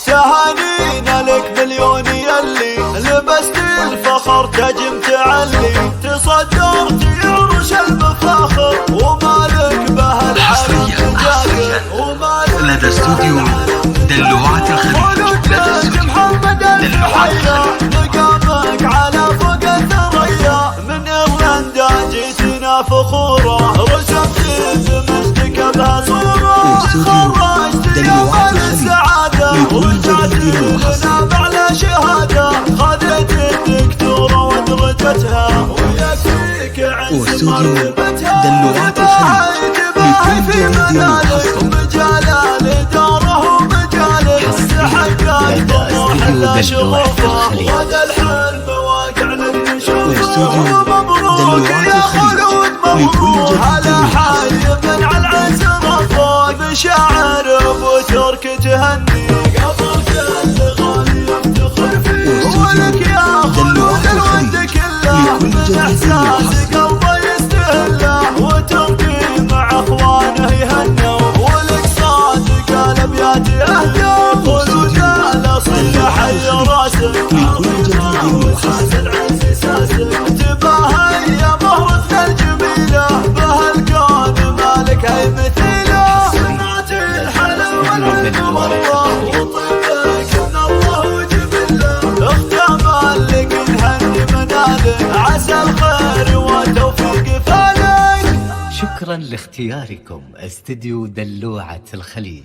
تهانينا لك مليون يلي لبست الفخر تجم تعلي تصدرت يرش المفاخر ومالك به حصريا لدى استوديو دلوعة الخليج. محمد الحيا مقامك على فوق الثريا من إيرلندا جيتنا فخورة رسمت بمجدك بها صورة خرجت يوم السعادة ورجعت لنا بأعلى شهادة خذت الدكتورة ودرجتها ويكفيك عز مرتبتها دلوعة الخليج لكل جديد محصن مجال الإدارة ومجال استحقاق طموح لا شغوفه وهذا الحلم واقع لك نشوفه مبروك يا خلود مبروك على حي من على العسر فوق بشاعر ابو ترك تهني قبل كل غالي يفتخر فيه ولك يا خلود الود كله من احساس قلبه يستهله وتركي مع اخوانه يهنوا ولك صادق الابيات اهدى خلود الاصيل حي راسك وساس العز ساسك تباهى يا مهرتنا الجميله بهالكون مالك هي مثيله سمعت الحلا والمره وطيبك من الله وجبله اختام لك نهني منالك عسى الخير والتوفيق فالك. شكرا لاختياركم استديو دلوعة الخليج.